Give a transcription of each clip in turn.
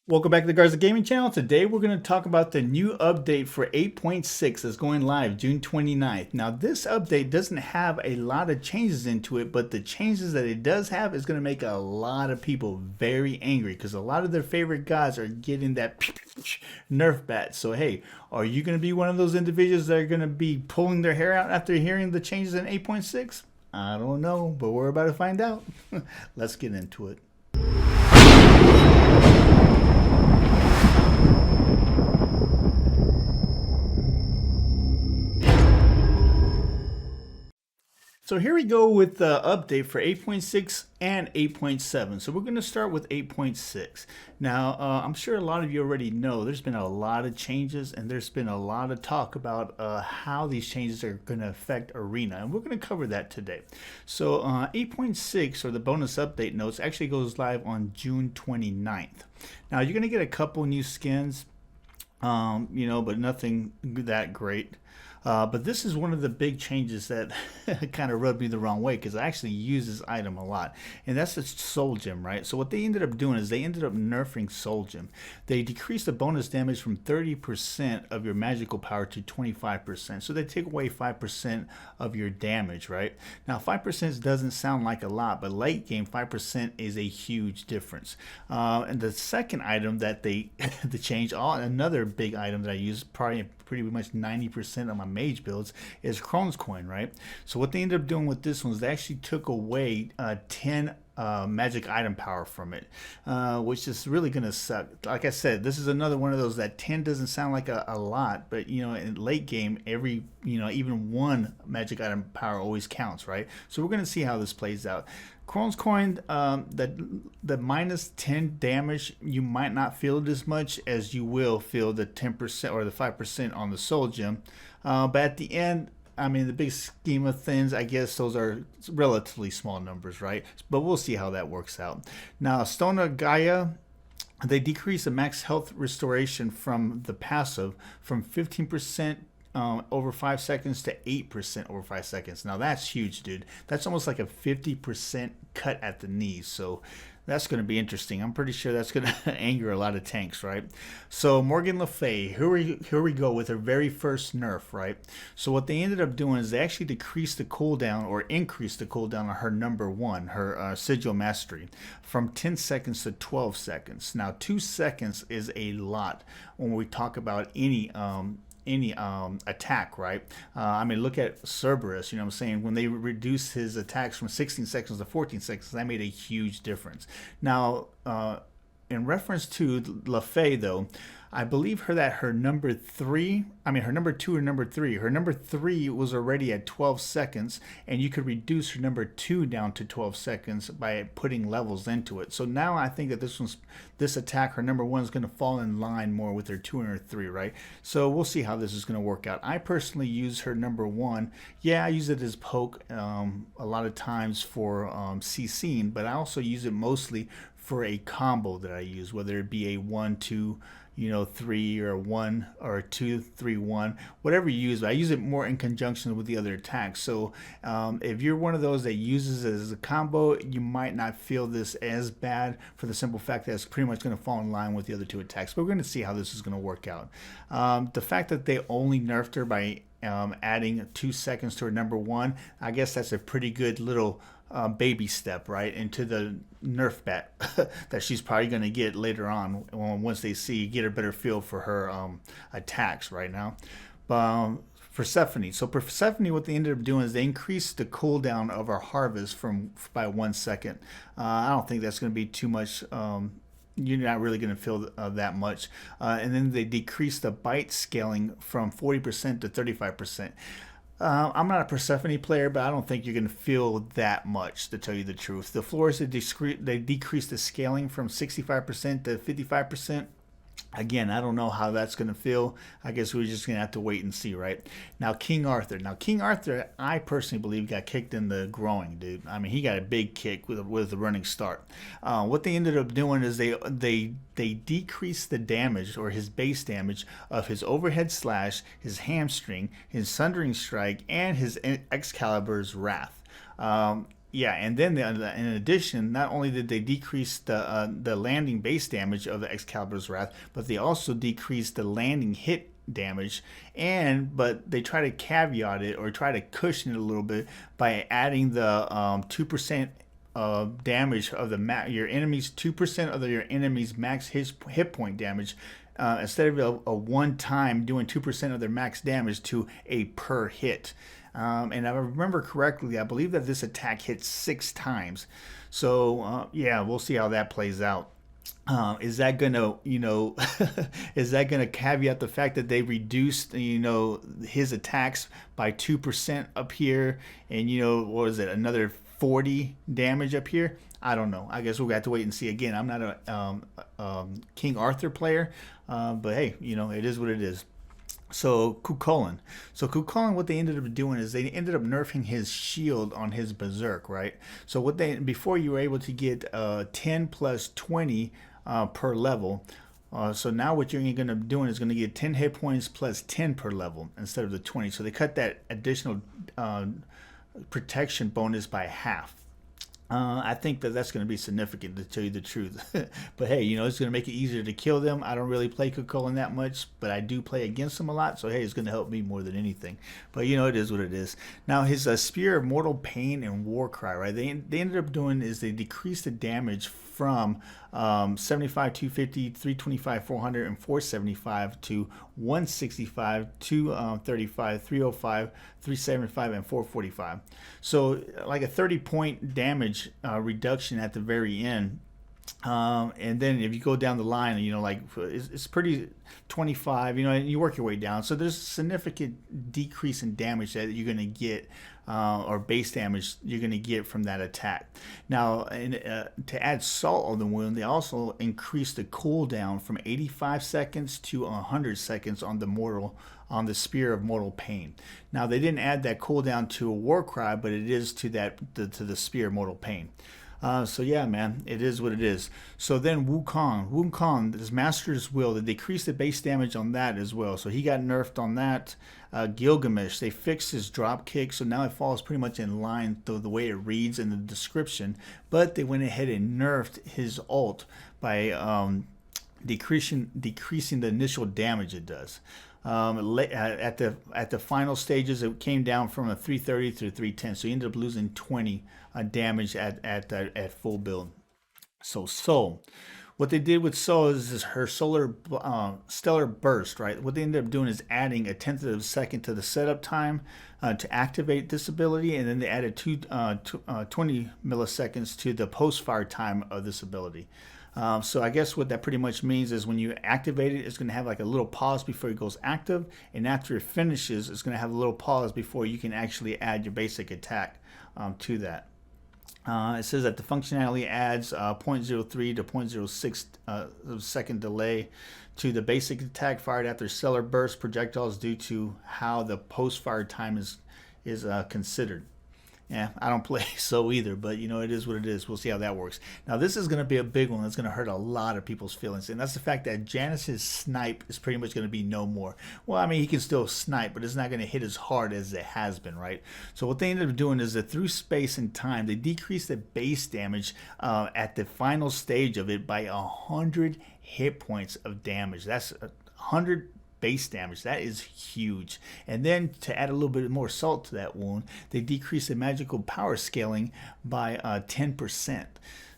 Welcome back to the Garza Gaming Channel. Today we're going to talk about the new update for 8.6 that's going live June 29th. Now this update doesn't have a lot of changes into it, but the changes that it does have is going to make a lot of people very angry because a lot of their favorite gods are getting that nerf bat. So hey, are you going to be one of those individuals that are going to be pulling their hair out after hearing the changes in 8.6? I don't know, but we're about to find out. Let's get into it. So here we go with the update for 8.6 and 8.7. So we're going to start with 8.6. Now, I'm sure a lot of you already know there's been a lot of changes and there's been a lot of talk about how these changes are going to affect Arena. And we're going to cover that today. So 8.6, or the bonus update notes, actually goes live on June 29th. Now, you're going to get a couple new skins, but nothing that great. But this is one of the big changes that kind of rubbed me the wrong way because I actually use this item a lot. And that's the Soul Gem, right? So what they ended up doing is they ended up nerfing Soul Gem. They decreased the bonus damage from 30% of your magical power to 25%. So they take away 5% of your damage, right? Now 5% doesn't sound like a lot, but late game 5% is a huge difference. And the second item that they changed, another big item that I use probably pretty much 90% of my mage builds, is Crone's Coin, right? So what they ended up doing with this one is they actually took away 10 magic item power from it, which is really going to suck. Like I said, this is another one of those that 10 doesn't sound like a lot, but in late game, every even one magic item power always counts, right? So we're going to see how this plays out. Crone's Coin, the minus 10 damage, you might not feel it as much as you will feel the 10% or the 5% on the Soul Gem. But at the end, I mean, the big scheme of things, I guess those are relatively small numbers, right? But we'll see how that works out. Now, Stone of Gaia, they decrease the max health restoration from the passive from 15% over 5 seconds to 8% over 5 seconds. Now that's huge, dude. That's almost like a 50% cut at the knees. So that's going to be interesting. I'm pretty sure that's going to anger a lot of tanks, right? So Morgan Le Fay, here we go with her very first nerf, right? So what they ended up doing is they actually decreased the cooldown or increased the cooldown on her number one, her Sigil Mastery, from 10 seconds to 12 seconds. Now 2 seconds is a lot when we talk about any attack, right? I mean, look at Cerberus, you know what I'm saying? When they reduced his attacks from 16 seconds to 14 seconds, that made a huge difference. Now, in reference to Le Fay, though, I believe her number two or number three. Her number three was already at 12 seconds, and you could reduce her number two down to 12 seconds by putting levels into it. So now I think that this attack, her number one, is going to fall in line more with her two and her three, right? So we'll see how this is going to work out. I personally use her number one. Yeah, I use it as poke a lot of times for CCing, but I also use it mostly for a combo that I use, whether it be a 1-2, 3 or 1 or 2-3-1, whatever you use. But I use it more in conjunction with the other attacks. So if you're one of those that uses it as a combo, you might not feel this as bad for the simple fact that it's pretty much going to fall in line with the other two attacks. But we're going to see how this is going to work out. The fact that they only nerfed her by adding 2 seconds to her number one, I guess that's a pretty good little baby step, right, into the nerf bat that she's probably going to get later on once they get a better feel for her attacks right now. Persephone. So Persephone, what they ended up doing is they increased the cooldown of our harvest by 1 second. I don't think that's going to be too much. You're not really going to feel that much. And then they decreased the bite scaling from 40% to 35%. I'm not a Persephone player, but I don't think you're going to feel that much, to tell you the truth. The floors, they decreased the scaling from 65% to 55%. Again, I don't know how that's going to feel. I guess we're just going to have to wait and see, right? Now, King Arthur. I personally believe got kicked in the groin, dude. I mean, he got a big kick with the running start. What they ended up doing is they decreased the damage, or his base damage, of his overhead slash, his hamstring, his sundering strike, and his Excalibur's wrath. Yeah, and then in addition, not only did they decrease the landing base damage of the Excalibur's Wrath, but they also decreased the landing hit damage. And but they try to caveat it or try to cushion it a little bit by adding the 2% damage of your enemy's 2% of your enemy's max hit point damage. Instead of a one time doing 2% of their max damage to a per hit. And if I remember correctly, I believe that this attack hits 6 times. So yeah, we'll see how that plays out. Is that gonna, is that gonna caveat the fact that they reduced, his attacks by 2% up here, and what was it, another 40 damage up here? I don't know. I guess we'll have to wait and see. Again, I'm not a King Arthur player, but hey, it is what it is. So Cuchulainn. So Cuchulainn, what they ended up doing is they ended up nerfing his shield on his berserk, right? So what they before you were able to get 10 plus 20 per level. So now what you're going to be doing is going to get 10 hit points plus 10 per level instead of the 20. So they cut that additional protection bonus by half. I think that that's going to be significant, to tell you the truth. But hey, it's going to make it easier to kill them. I don't really play Cuchulainn that much, but I do play against them a lot. So hey, it's going to help me more than anything. But it is what it is. Now his Spear of Mortal Pain and Warcry, right? They ended up doing is they decreased the damage from 75, 250, 325, 400, and 475 to 165, 235, 305, 375, and 445. So like a 30-point damage reduction at the very end. And then if you go down the line, like it's pretty 25, and you work your way down. So there's a significant decrease in damage that you're going to get, or base damage you're going to get from that attack. Now, to add salt on the wound, they also increased the cooldown from 85 seconds to 100 seconds on the Spear of Mortal Pain. Now, they didn't add that cooldown to a Warcry, but it is to the Spear of Mortal Pain. So yeah, man, it is what it is. So then Wukong, this Master's Will, they decreased the base damage on that as well. So he got nerfed on that. Gilgamesh, they fixed his drop kick, so now it falls pretty much in line the way it reads in the description. But they went ahead and nerfed his ult by decreasing the initial damage it does. At the final stages, it came down from a 330 to 310, so he ended up losing 20 damage at full build. So what they did with Sol is her stellar burst, right? What they ended up doing is adding a tenth of a second to the setup time to activate this ability, and then they added 20 milliseconds to the post fire time of this ability. So I guess what that pretty much means is when you activate it, it's going to have like a little pause before it goes active, and after it finishes, it's going to have a little pause before you can actually add your basic attack to that. It says that the functionality adds 0.03 to 0.06 second delay to the basic attack fired after stellar burst projectiles due to how the post-fire time is considered. Yeah, I don't play so either, but it is what it is. We'll see how that works. Now, this is going to be a big one that's going to hurt a lot of people's feelings, and that's the fact that Janus's snipe is pretty much going to be no more. Well, I mean, he can still snipe, but it's not going to hit as hard as it has been, right? So what they ended up doing is that through space and time, they decreased the base damage at the final stage of it by 100 hit points of damage. That's 100 base damage. That is huge. And then to add a little bit more salt to that wound, they decrease the magical power scaling by 10%.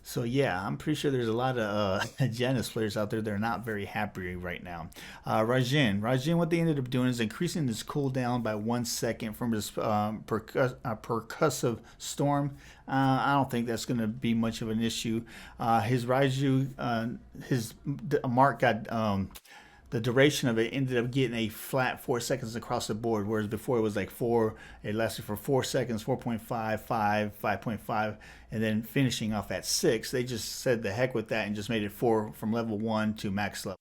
So yeah, I'm pretty sure there's a lot of Janus players out there that are not very happy right now. Rajin, what they ended up doing is increasing his cooldown by 1 second from his percussive storm. I don't think that's going to be much of an issue. His Raiju, his mark got the duration of it ended up getting a flat 4 seconds across the board, whereas before it was like 4, it lasted for 4 seconds, 4.5, 5, 5.5, and then finishing off at 6. They just said the heck with that and just made it 4 from level 1 to max level.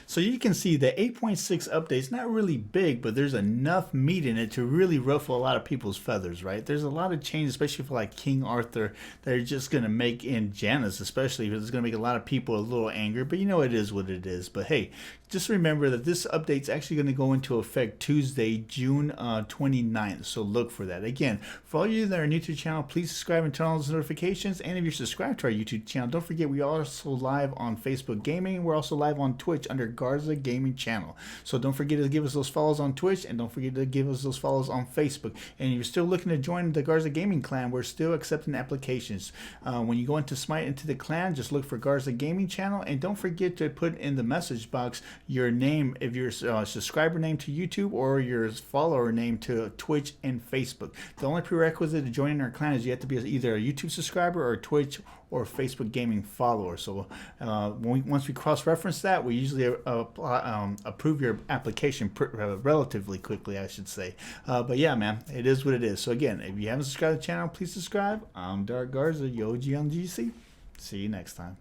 So you can see the 8.6 update is not really big, but there's enough meat in it to really ruffle a lot of people's feathers, right? There's a lot of changes, especially for like King Arthur, that are just going to make, in Janus especially, it's going to make a lot of people a little angry, but you know it is what it is. But hey, just remember that this update's actually going to go into effect Tuesday, June 29th, so look for that. Again, for all of you that are new to the channel, please subscribe and turn on those notifications, and if you're subscribed to our YouTube channel, don't forget we are also live on Facebook Gaming. We're also live on Twitch under Garza Gaming Channel. So don't forget to give us those follows on Twitch, and don't forget to give us those follows on Facebook. And if you're still looking to join the Garza Gaming clan, we're still accepting applications. When you go into Smite into the clan, just look for Garza Gaming Channel, and don't forget to put in the message box your name, if your subscriber name to YouTube or your follower name to Twitch and Facebook. The only prerequisite to joining our clan is you have to be either a YouTube subscriber or Twitch or Facebook gaming follower. So once we cross-reference that, we usually approve your application relatively quickly, I should say. But yeah, man, it is what it is. So again, if you haven't subscribed to the channel, please subscribe. I'm Dark Garza, Yoji on GC. See you next time.